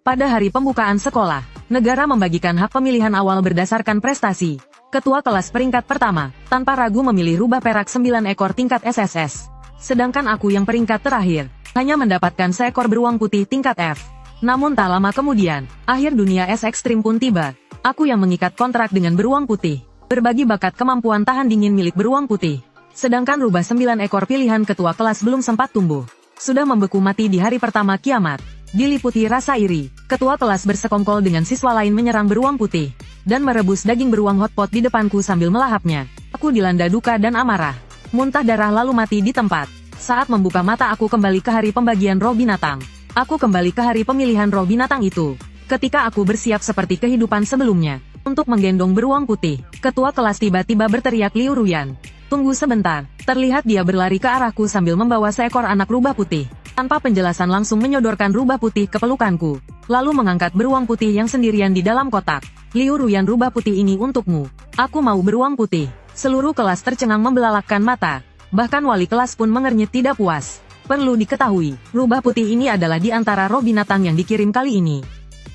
Pada hari pembukaan sekolah, negara membagikan hak pemilihan awal berdasarkan prestasi. Ketua kelas peringkat pertama, tanpa ragu memilih rubah perak 9 ekor tingkat SSS. Sedangkan aku yang peringkat terakhir, hanya mendapatkan seekor beruang putih tingkat F. Namun tak lama kemudian, akhir dunia es ekstrim pun tiba. Aku yang mengikat kontrak dengan beruang putih. Berbagi bakat kemampuan tahan dingin milik beruang putih. Sedangkan rubah 9 ekor pilihan ketua kelas belum sempat tumbuh. Sudah membeku mati di hari pertama kiamat. Diliputi rasa iri, ketua kelas bersekongkol dengan siswa lain menyerang beruang putih. Dan merebus daging beruang hotpot di depanku sambil melahapnya. Aku dilanda duka dan amarah. Muntah darah lalu mati di tempat. Saat membuka mata aku kembali ke hari pembagian roh binatang. Aku kembali ke hari pemilihan roh binatang itu. Ketika aku bersiap seperti kehidupan sebelumnya. Untuk menggendong beruang putih, ketua kelas tiba-tiba berteriak, "Liu Ruyan, tunggu sebentar." Terlihat dia berlari ke arahku sambil membawa seekor anak rubah putih. Tanpa penjelasan langsung menyodorkan rubah putih ke pelukanku. Lalu mengangkat beruang putih yang sendirian di dalam kotak. "Liu Ruyan, rubah putih ini untukmu." Aku mau beruang putih. Seluruh kelas tercengang membelalakkan mata. Bahkan wali kelas pun mengernyit tidak puas. Perlu diketahui, rubah putih ini adalah di antara roh binatang yang dikirim kali ini.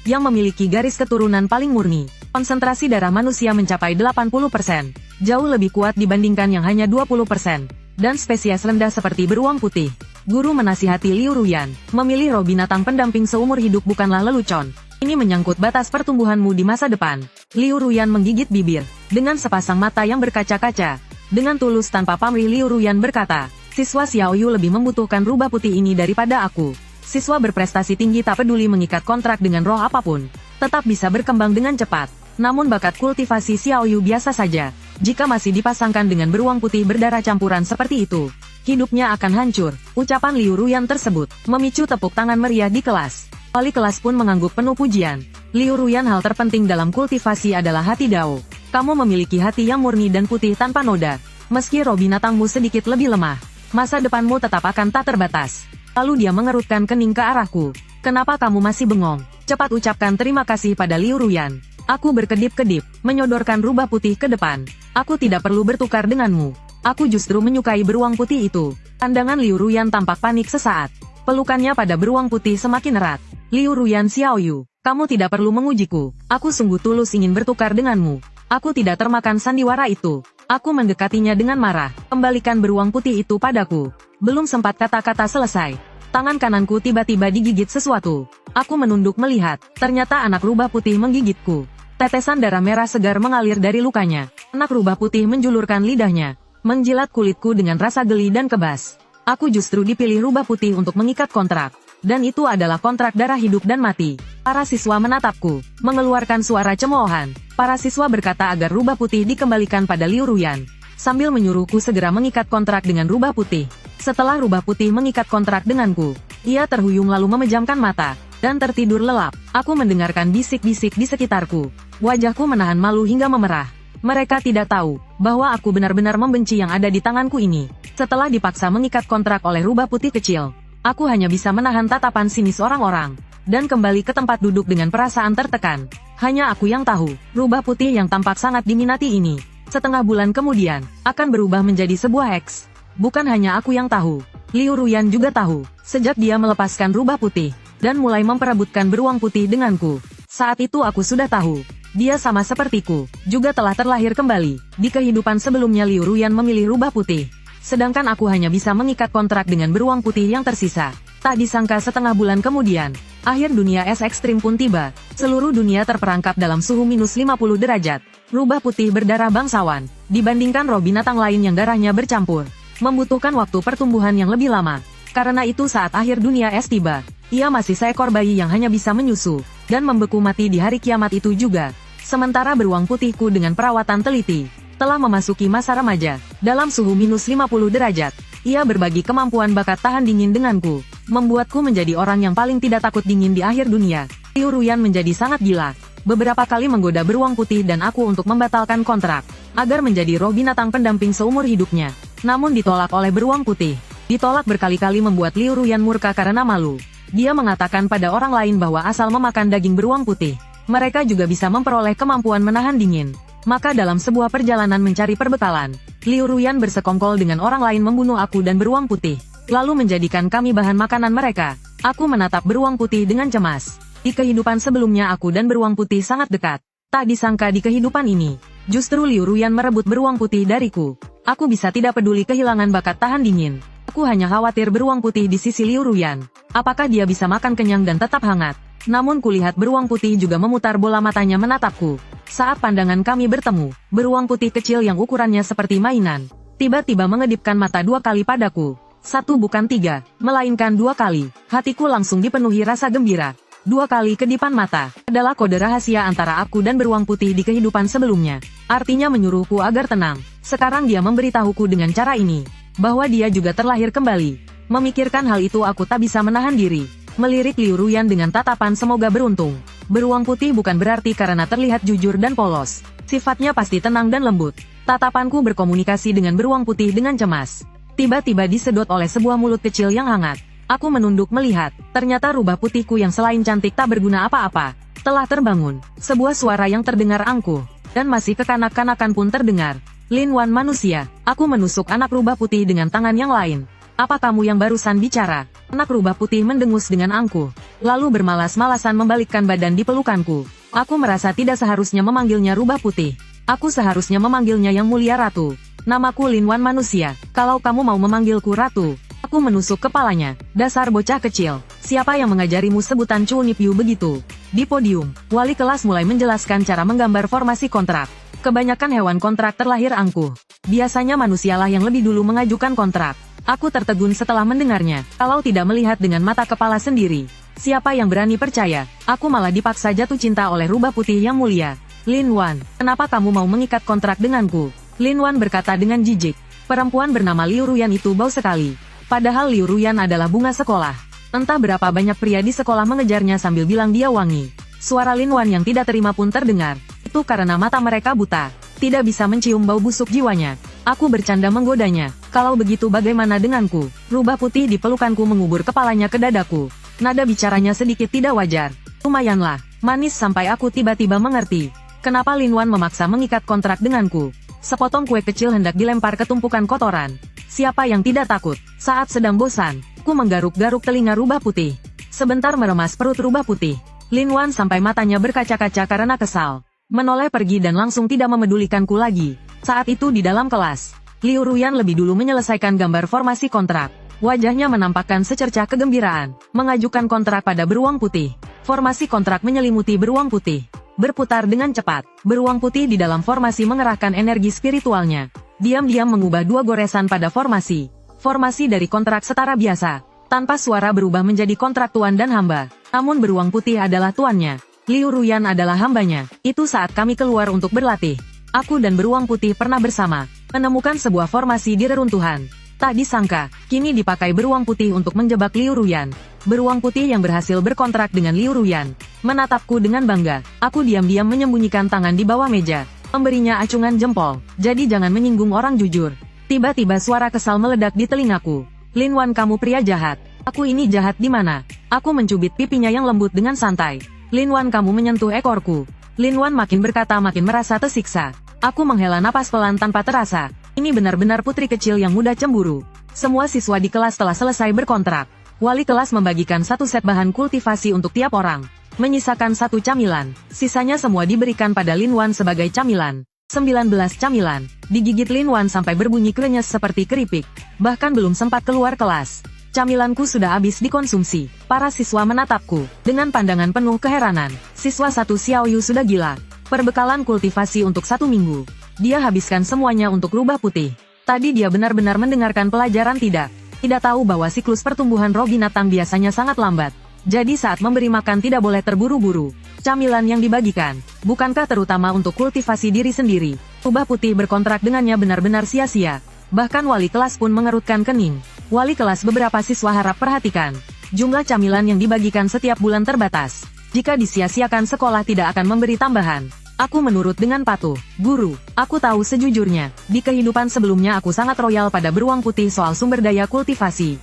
Yang memiliki garis keturunan paling murni. Konsentrasi darah manusia mencapai 80%. Jauh lebih kuat dibandingkan yang hanya 20%. Dan spesies rendah seperti beruang putih. Guru menasihati Liu Ruyan, memilih roh binatang pendamping seumur hidup bukanlah lelucon. Ini menyangkut batas pertumbuhanmu di masa depan. Liu Ruyan menggigit bibir, dengan sepasang mata yang berkaca-kaca. Dengan tulus tanpa pamrih Liu Ruyan berkata, "Siswa Xiaoyu lebih membutuhkan rubah putih ini daripada aku." Siswa berprestasi tinggi tak peduli mengikat kontrak dengan roh apapun. Tetap bisa berkembang dengan cepat. Namun bakat kultivasi Xiaoyu biasa saja. Jika masih dipasangkan dengan beruang putih berdarah campuran seperti itu, hidupnya akan hancur. Ucapan Liu Ruyan tersebut memicu tepuk tangan meriah di kelas. Wali kelas pun mengangguk penuh pujian. Liu Ruyan, hal terpenting dalam kultivasi adalah hati Dao. Kamu memiliki hati yang murni dan putih tanpa noda. Meski roh binatangmu sedikit lebih lemah, masa depanmu tetap akan tak terbatas. Lalu dia mengerutkan kening ke arahku. "Kenapa kamu masih bengong? Cepat ucapkan terima kasih pada Liu Ruyan." Aku berkedip-kedip, menyodorkan rubah putih ke depan. "Aku tidak perlu bertukar denganmu. Aku justru menyukai beruang putih itu." Pandangan Liu Ruyan tampak panik sesaat. Pelukannya pada beruang putih semakin erat. "Liu Ruyan Xiaoyu, kamu tidak perlu mengujiku. Aku sungguh tulus ingin bertukar denganmu. Aku tidak termakan sandiwara itu." Aku mendekatinya dengan marah. "Kembalikan beruang putih itu padaku." Belum sempat kata-kata selesai, tangan kananku tiba-tiba digigit sesuatu. Aku menunduk melihat, ternyata anak rubah putih menggigitku. Tetesan darah merah segar mengalir dari lukanya. Anak rubah putih menjulurkan lidahnya, menjilat kulitku dengan rasa geli dan kebas. Aku justru dipilih rubah putih untuk mengikat kontrak. Dan itu adalah kontrak darah hidup dan mati. Para siswa menatapku, mengeluarkan suara cemoohan. Para siswa berkata agar rubah putih dikembalikan pada Liu Ruyan, sambil menyuruhku segera mengikat kontrak dengan rubah putih. Setelah rubah putih mengikat kontrak denganku, ia terhuyung lalu memejamkan mata, dan tertidur lelap. Aku mendengarkan bisik-bisik di sekitarku. Wajahku menahan malu hingga memerah. Mereka tidak tahu bahwa aku benar-benar membenci yang ada di tanganku ini. Setelah dipaksa mengikat kontrak oleh rubah putih kecil, aku hanya bisa menahan tatapan sinis orang-orang, dan kembali ke tempat duduk dengan perasaan tertekan. Hanya aku yang tahu, rubah putih yang tampak sangat diminati ini, setengah bulan kemudian, akan berubah menjadi sebuah X. Bukan hanya aku yang tahu, Liu Ruyan juga tahu, sejak dia melepaskan rubah putih, dan mulai memperebutkan beruang putih denganku. Saat itu aku sudah tahu, dia sama sepertiku, juga telah terlahir kembali. Di kehidupan sebelumnya Liu Ruyan memilih rubah putih. Sedangkan aku hanya bisa mengikat kontrak dengan beruang putih yang tersisa. Tak disangka setengah bulan kemudian, akhir dunia es ekstrim pun tiba. Seluruh dunia terperangkap dalam suhu minus 50 derajat. Rubah putih berdarah bangsawan, dibandingkan roh binatang lain yang darahnya bercampur, membutuhkan waktu pertumbuhan yang lebih lama. Karena itu saat akhir dunia es tiba, ia masih seekor bayi yang hanya bisa menyusu, dan membeku mati di hari kiamat itu juga. Sementara beruang putihku dengan perawatan teliti, telah memasuki masa remaja. Dalam suhu minus 50 derajat, ia berbagi kemampuan bakat tahan dingin denganku, membuatku menjadi orang yang paling tidak takut dingin di akhir dunia. Liu Ruyan menjadi sangat gila. Beberapa kali menggoda beruang putih dan aku untuk membatalkan kontrak, agar menjadi roh binatang pendamping seumur hidupnya. Namun ditolak oleh beruang putih. Ditolak berkali-kali membuat Liu Ruyan murka karena malu. Dia mengatakan pada orang lain bahwa asal memakan daging beruang putih, mereka juga bisa memperoleh kemampuan menahan dingin. Maka dalam sebuah perjalanan mencari perbekalan, Liu Ruyan bersekongkol dengan orang lain membunuh aku dan beruang putih, lalu menjadikan kami bahan makanan mereka. Aku menatap beruang putih dengan cemas. Di kehidupan sebelumnya aku dan beruang putih sangat dekat. Tak disangka di kehidupan ini, justru Liu Ruyan merebut beruang putih dariku. Aku bisa tidak peduli kehilangan bakat tahan dingin. Aku hanya khawatir beruang putih di sisi Liu Ruyan. Apakah dia bisa makan kenyang dan tetap hangat? Namun kulihat beruang putih juga memutar bola matanya menatapku. Saat pandangan kami bertemu, beruang putih kecil yang ukurannya seperti mainan, tiba-tiba mengedipkan mata 2 kali padaku. 1 bukan 3, melainkan 2 kali. Hatiku langsung dipenuhi rasa gembira. 2 kali kedipan mata adalah kode rahasia antara aku dan beruang putih di kehidupan sebelumnya. Artinya menyuruhku agar tenang. Sekarang dia memberitahuku dengan cara ini, bahwa dia juga terlahir kembali. Memikirkan hal itu aku tak bisa menahan diri. Melirik Liu Ruyan dengan tatapan semoga beruntung. Beruang putih bukan berarti karena terlihat jujur dan polos. Sifatnya pasti tenang dan lembut. Tatapanku berkomunikasi dengan beruang putih dengan cemas. Tiba-tiba disedot oleh sebuah mulut kecil yang hangat. Aku menunduk melihat, ternyata rubah putihku yang selain cantik tak berguna apa-apa. Telah terbangun, sebuah suara yang terdengar angkuh, dan masih kekanak-kanakan pun terdengar. Lin Wan manusia, aku menusuk anak rubah putih dengan tangan yang lain. Apa kamu yang barusan bicara? Anak rubah putih mendengus dengan angkuh, lalu bermalas-malasan membalikkan badan di pelukanku. Aku merasa tidak seharusnya memanggilnya rubah putih. Aku seharusnya memanggilnya yang mulia ratu. Namaku Lin Wan manusia, kalau kamu mau memanggilku ratu. Aku menusuk kepalanya. Dasar bocah kecil, siapa yang mengajarimu sebutan Chunipyu begitu? Di podium, wali kelas mulai menjelaskan cara menggambar formasi kontrak. Kebanyakan hewan kontrak terlahir angkuh. Biasanya manusialah yang lebih dulu mengajukan kontrak. Aku tertegun setelah mendengarnya, kalau tidak melihat dengan mata kepala sendiri. Siapa yang berani percaya? Aku malah dipaksa jatuh cinta oleh rubah putih yang mulia. Lin Wan, kenapa kamu mau mengikat kontrak denganku? Lin Wan berkata dengan jijik. Perempuan bernama Liu Ruyan itu bau sekali. Padahal Liu Ruyan adalah bunga sekolah. Entah berapa banyak pria di sekolah mengejarnya sambil bilang dia wangi. Suara Lin Wan yang tidak terima pun terdengar. Itu karena mata mereka buta. Tidak bisa mencium bau busuk jiwanya. Aku bercanda menggodanya. Kalau begitu bagaimana denganku? Rubah putih di pelukanku mengubur kepalanya ke dadaku. Nada bicaranya sedikit tidak wajar. Lumayanlah, manis sampai aku tiba-tiba mengerti. Kenapa Lin Wan memaksa mengikat kontrak denganku? Sepotong kue kecil hendak dilempar ke tumpukan kotoran. Siapa yang tidak takut? Saat sedang bosan, aku menggaruk-garuk telinga rubah putih. Sebentar meremas perut rubah putih. Lin Wan sampai matanya berkaca-kaca karena kesal. Menoleh pergi dan langsung tidak memedulikanku lagi. Saat itu di dalam kelas, Liu Ruyan lebih dulu menyelesaikan gambar formasi kontrak. Wajahnya menampakkan secercah kegembiraan, mengajukan kontrak pada beruang putih. Formasi kontrak menyelimuti beruang putih. Berputar dengan cepat, beruang putih di dalam formasi mengerahkan energi spiritualnya. Diam-diam mengubah 2 goresan pada formasi. Formasi dari kontrak setara biasa, tanpa suara berubah menjadi kontrak tuan dan hamba. Namun beruang putih adalah tuannya. Liu Ruyan adalah hambanya. Itu saat kami keluar untuk berlatih. Aku dan beruang putih pernah bersama, menemukan sebuah formasi di reruntuhan. Tak disangka, kini dipakai beruang putih untuk menjebak Liu Ruyan. Beruang putih yang berhasil berkontrak dengan Liu Ruyan menatapku dengan bangga. Aku diam-diam menyembunyikan tangan di bawah meja, memberinya acungan jempol. Jadi jangan menyinggung orang jujur. Tiba-tiba suara kesal meledak di telingaku. Lin Wan, kamu pria jahat. Aku ini jahat di mana? Aku mencubit pipinya yang lembut dengan santai. Lin Wan, kamu menyentuh ekorku. Lin Wan makin berkata makin merasa tersiksa. Aku menghela napas pelan tanpa terasa. Ini benar-benar putri kecil yang mudah cemburu. Semua siswa di kelas telah selesai berkontrak. Wali kelas membagikan 1 set bahan kultivasi untuk tiap orang. Menyisakan 1 camilan. Sisanya semua diberikan pada Lin Wan sebagai camilan. 19 camilan. Digigit Lin Wan sampai berbunyi krenyes seperti keripik. Bahkan belum sempat keluar kelas, camilanku sudah habis dikonsumsi. Para siswa menatapku dengan pandangan penuh keheranan. Siswa 1 Xiao Yu sudah gila. Perbekalan kultivasi untuk 1 minggu. Dia habiskan semuanya untuk rubah putih. Tadi dia benar-benar mendengarkan pelajaran tidak tahu bahwa siklus pertumbuhan roh binatang biasanya sangat lambat. Jadi saat memberi makan tidak boleh terburu-buru. Camilan yang dibagikan, bukankah terutama untuk kultivasi diri sendiri? Rubah putih berkontrak dengannya benar-benar sia-sia. Bahkan wali kelas pun mengerutkan kening. Wali kelas beberapa siswa harap perhatikan. Jumlah camilan yang dibagikan setiap bulan terbatas. Jika disia-siakan sekolah tidak akan memberi tambahan. Aku menurut dengan patuh. Guru, aku tahu sejujurnya, di kehidupan sebelumnya aku sangat royal pada beruang putih soal sumber daya kultivasi.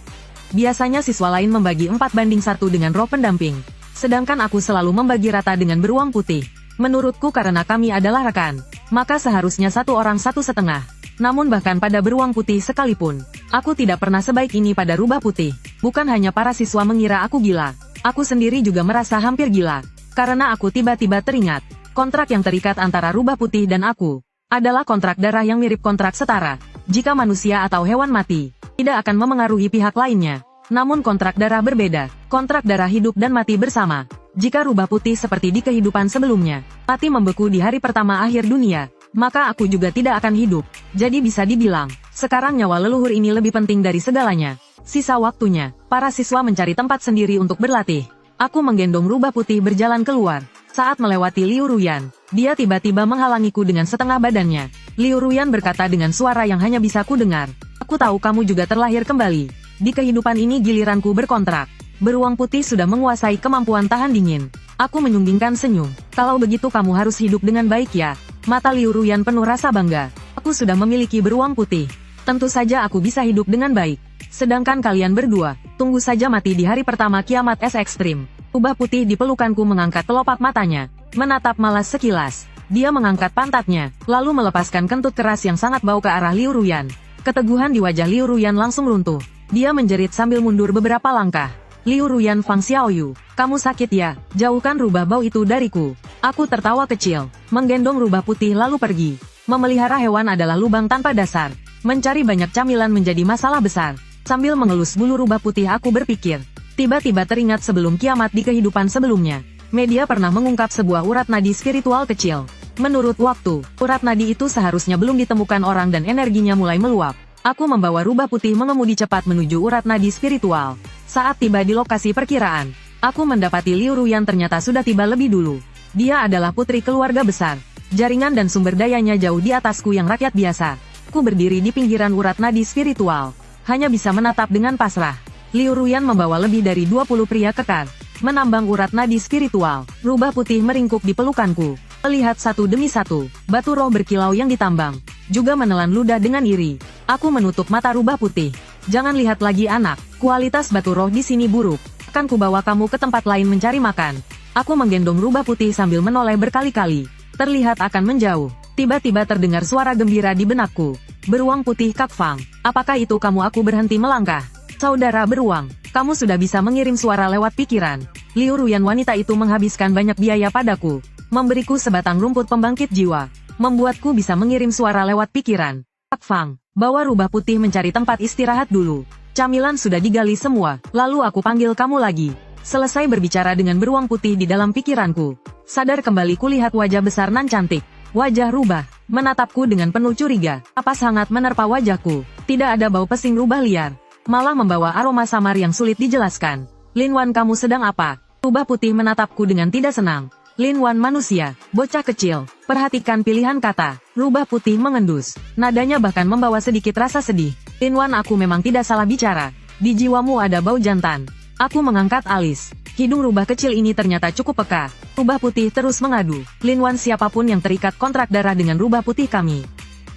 Biasanya siswa lain membagi 4:1 dengan roh pendamping. Sedangkan aku selalu membagi rata dengan beruang putih. Menurutku karena kami adalah rekan, maka seharusnya 1 orang 1,5. Namun bahkan pada beruang putih sekalipun, aku tidak pernah sebaik ini pada rubah putih. Bukan hanya para siswa mengira aku gila. Aku sendiri juga merasa hampir gila. Karena aku tiba-tiba teringat, kontrak yang terikat antara rubah putih dan aku, adalah kontrak darah yang mirip kontrak setara. Jika manusia atau hewan mati, tidak akan memengaruhi pihak lainnya. Namun kontrak darah berbeda, kontrak darah hidup dan mati bersama. Jika rubah putih seperti di kehidupan sebelumnya, mati membeku di hari pertama akhir dunia, maka aku juga tidak akan hidup. Jadi bisa dibilang, sekarang nyawa leluhur ini lebih penting dari segalanya. Sisa waktunya, para siswa mencari tempat sendiri untuk berlatih. Aku menggendong rubah putih berjalan keluar. Saat melewati Liu Ruyan, dia tiba-tiba menghalangiku dengan setengah badannya. Liu Ruyan berkata dengan suara yang hanya bisa ku dengar. Aku tahu kamu juga terlahir kembali. Di kehidupan ini giliranku berkontrak. Beruang putih sudah menguasai kemampuan tahan dingin. Aku menyunggingkan senyum. Kalau begitu kamu harus hidup dengan baik ya. Mata Liu Ruyan penuh rasa bangga. Aku sudah memiliki beruang putih. Tentu saja aku bisa hidup dengan baik. Sedangkan kalian berdua, tunggu saja mati di hari pertama kiamat es ekstrim. Rubah putih di pelukanku mengangkat kelopak matanya, menatap malas sekilas. Dia mengangkat pantatnya, lalu melepaskan kentut keras yang sangat bau ke arah Liu Ruyan. Keteguhan di wajah Liu Ruyan langsung runtuh. Dia menjerit sambil mundur beberapa langkah. Liu Ruyan Fang Xiaoyu, kamu sakit ya? Jauhkan rubah bau itu dariku. Aku tertawa kecil, menggendong rubah putih lalu pergi. Memelihara hewan adalah lubang tanpa dasar. Mencari banyak camilan menjadi masalah besar. Sambil mengelus bulu rubah putih aku berpikir. Tiba-tiba teringat sebelum kiamat di kehidupan sebelumnya. Media pernah mengungkap sebuah urat nadi spiritual kecil. Menurut waktu, urat nadi itu seharusnya belum ditemukan orang dan energinya mulai meluap. Aku membawa rubah putih mengemudi cepat menuju urat nadi spiritual. Saat tiba di lokasi perkiraan, aku mendapati Liu Ruyan ternyata sudah tiba lebih dulu. Dia adalah putri keluarga besar. Jaringan dan sumber dayanya jauh di atasku yang rakyat biasa. Aku berdiri di pinggiran urat nadi spiritual. Hanya bisa menatap dengan pasrah. Liu Ruyan membawa lebih dari 20 pria kekar. Menambang urat nadi spiritual. Rubah putih meringkuk di pelukanku. Melihat satu demi satu, batu roh berkilau yang ditambang. Juga menelan ludah dengan iri. Aku menutup mata rubah putih. Jangan lihat lagi anak. Kualitas batu roh di sini buruk. Akan kubawa kamu ke tempat lain mencari makan. Aku menggendong rubah putih sambil menoleh berkali-kali. Terlihat akan menjauh. Tiba-tiba terdengar suara gembira di benakku. Beruang putih Kak Fang, apakah itu kamu? Aku berhenti melangkah. Saudara beruang, kamu sudah bisa mengirim suara lewat pikiran. Liu Ruyan wanita itu menghabiskan banyak biaya padaku. Memberiku sebatang rumput pembangkit jiwa. Membuatku bisa mengirim suara lewat pikiran. Kak Fang, bawa rubah putih mencari tempat istirahat dulu. Camilan sudah digali semua, lalu aku panggil kamu lagi. Selesai berbicara dengan beruang putih di dalam pikiranku. Sadar kembali kulihat wajah besar nan cantik. Wajah rubah, menatapku dengan penuh curiga. Napas hangat menerpa wajahku. Tidak ada bau pesing rubah liar. Malah membawa aroma samar yang sulit dijelaskan. Lin Wan, kamu sedang apa? Rubah putih menatapku dengan tidak senang. Lin Wan manusia, bocah kecil. Perhatikan pilihan kata. Rubah putih mengendus. Nadanya bahkan membawa sedikit rasa sedih. Lin Wan, aku memang tidak salah bicara. Di jiwamu ada bau jantan. Aku mengangkat alis. Hidung rubah kecil ini ternyata cukup peka. Rubah putih terus mengadu. Lin Wan, siapapun yang terikat kontrak darah dengan rubah putih kami.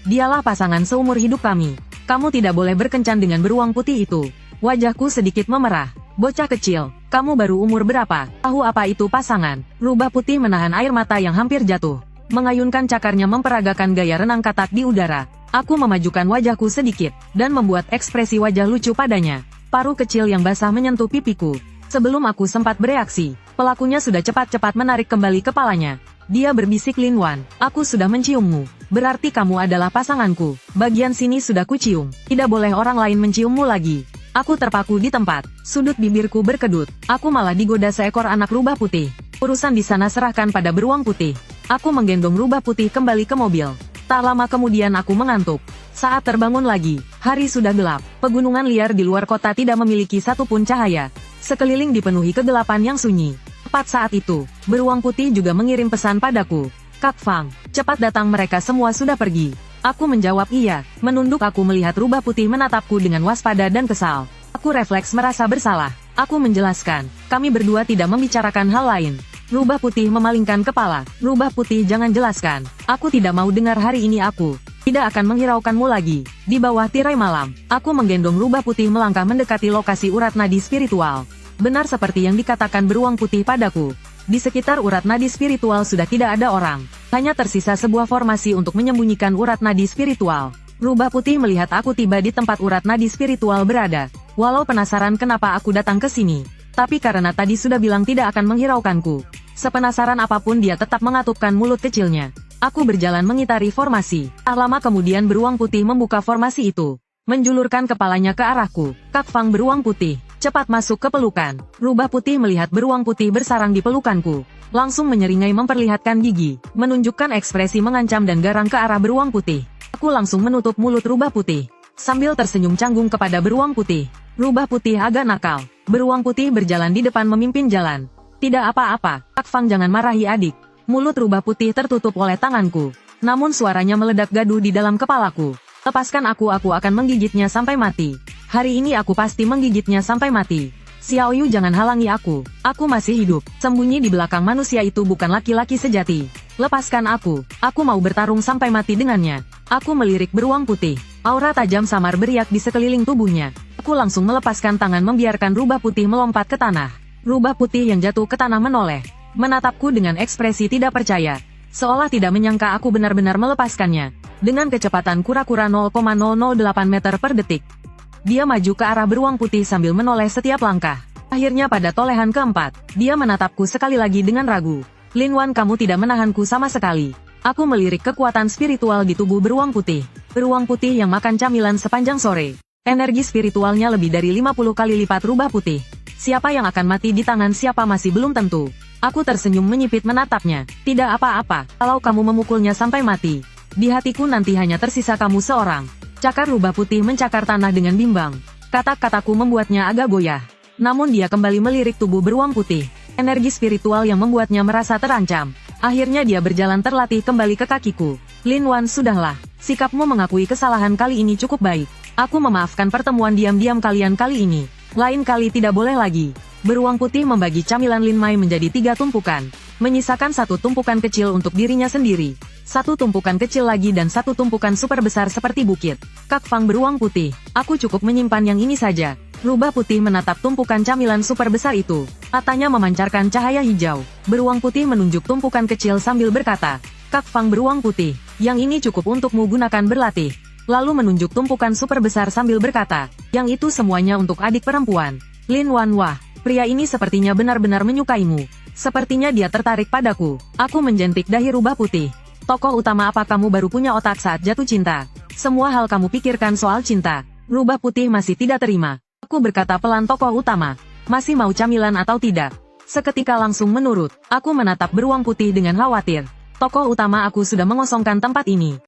Dialah pasangan seumur hidup kami. Kamu tidak boleh berkencan dengan beruang putih itu. Wajahku sedikit memerah. Bocah kecil, kamu baru umur berapa? Tahu apa itu pasangan? Rubah putih menahan air mata yang hampir jatuh. Mengayunkan cakarnya memperagakan gaya renang katak di udara. Aku memajukan wajahku sedikit, dan membuat ekspresi wajah lucu padanya. Paruh kecil yang basah menyentuh pipiku. Sebelum aku sempat bereaksi, pelakunya sudah cepat-cepat menarik kembali kepalanya. Dia berbisik, Lin Wan, aku sudah menciummu. Berarti kamu adalah pasanganku. Bagian sini sudah kucium. Tidak boleh orang lain menciummu lagi. Aku terpaku di tempat. Sudut bibirku berkedut. Aku malah digoda seekor anak rubah putih. Urusan di sana serahkan pada beruang putih. Aku menggendong rubah putih kembali ke mobil. Tak lama kemudian aku mengantuk. Saat terbangun lagi, hari sudah gelap. Pegunungan liar di luar kota tidak memiliki satupun cahaya. Sekeliling dipenuhi kegelapan yang sunyi. Tepat saat itu, beruang putih juga mengirim pesan padaku. Kak Fang, cepat datang, mereka semua sudah pergi. Aku menjawab iya, menunduk. Aku melihat rubah putih menatapku dengan waspada dan kesal. Aku refleks merasa bersalah. Aku menjelaskan, kami berdua tidak membicarakan hal lain. Rubah putih memalingkan kepala. Rubah putih, jangan jelaskan. Aku tidak mau dengar hari ini. Aku tidak akan menghiraukanmu lagi. Di bawah tirai malam, aku menggendong rubah putih melangkah mendekati lokasi urat nadi spiritual. Benar seperti yang dikatakan beruang putih padaku. Di sekitar urat nadi spiritual sudah tidak ada orang. Hanya tersisa sebuah formasi untuk menyembunyikan urat nadi spiritual. Rubah putih melihat aku tiba di tempat urat nadi spiritual berada. Walau penasaran kenapa aku datang ke sini, Tapi karena tadi sudah bilang tidak akan menghiraukanku, sepenasaran apapun dia tetap mengatupkan mulut kecilnya. Aku berjalan mengitari formasi. Tak lama kemudian beruang putih membuka formasi itu, menjulurkan kepalanya ke arahku. Kak Fang beruang putih, cepat masuk ke pelukan. Rubah putih melihat beruang putih bersarang di pelukanku, langsung menyeringai memperlihatkan gigi, menunjukkan ekspresi mengancam dan garang ke arah beruang putih. Aku langsung menutup mulut rubah putih, sambil tersenyum canggung kepada beruang putih. Rubah putih agak nakal. Beruang putih berjalan di depan memimpin jalan. Tidak apa-apa, Kak Fang jangan marahi adik. Mulut rubah putih tertutup oleh tanganku. Namun suaranya meledak gaduh di dalam kepalaku. Lepaskan aku akan menggigitnya sampai mati. Hari ini aku pasti menggigitnya sampai mati. Xiao Yu jangan halangi aku. Aku masih hidup. Sembunyi di belakang manusia itu bukan laki-laki sejati. Lepaskan aku mau bertarung sampai mati dengannya. Aku melirik beruang putih. Aura tajam samar beriak di sekeliling tubuhnya. Aku langsung melepaskan tangan membiarkan rubah putih melompat ke tanah. Rubah putih yang jatuh ke tanah menoleh, menatapku dengan ekspresi tidak percaya, seolah tidak menyangka aku benar-benar melepaskannya. Dengan kecepatan kura-kura 0,008 meter per detik, dia maju ke arah beruang putih sambil menoleh setiap langkah. Akhirnya pada tolehan keempat, dia menatapku sekali lagi dengan ragu. Lin Wan, kamu tidak menahanku sama sekali. Aku melirik kekuatan spiritual di tubuh beruang putih. Beruang putih yang makan camilan sepanjang sore. Energi spiritualnya lebih dari 50 kali lipat rubah putih. Siapa yang akan mati di tangan siapa masih belum tentu. Aku tersenyum menyipit menatapnya. Tidak apa-apa, kalau kamu memukulnya sampai mati. Di hatiku nanti hanya tersisa kamu seorang. Cakar rubah putih mencakar tanah dengan bimbang. Kata-kataku membuatnya agak goyah. Namun dia kembali melirik tubuh beruang putih. Energi spiritual yang membuatnya merasa terancam. Akhirnya dia berjalan terlatih kembali ke kakiku. Lin Wan, sudahlah. Sikapmu mengakui kesalahan kali ini cukup baik. Aku memaafkan pertemuan diam-diam kalian kali ini. Lain kali tidak boleh lagi. Beruang putih membagi camilan Lin Mai menjadi 3 tumpukan. Menyisakan 1 tumpukan kecil untuk dirinya sendiri. 1 tumpukan kecil lagi dan 1 tumpukan super besar seperti bukit. Kak Fang beruang putih, aku cukup menyimpan yang ini saja. Rubah putih menatap tumpukan camilan super besar itu. Matanya memancarkan cahaya hijau. Beruang putih menunjuk tumpukan kecil sambil berkata, Kak Fang beruang putih, yang ini cukup untukmu gunakan berlatih. Lalu menunjuk tumpukan super besar sambil berkata, yang itu semuanya untuk adik perempuan. Lin Wan, wah, pria ini sepertinya benar-benar menyukaimu. Sepertinya dia tertarik padaku. Aku menjentik dahi rubah putih. Tokoh utama, apa kamu baru punya otak saat jatuh cinta? Semua hal kamu pikirkan soal cinta. Rubah putih masih tidak terima. Aku berkata pelan, tokoh utama, masih mau camilan atau tidak? Seketika langsung menurut. Aku menatap beruang putih dengan khawatir. Tokoh utama, aku sudah mengosongkan tempat ini.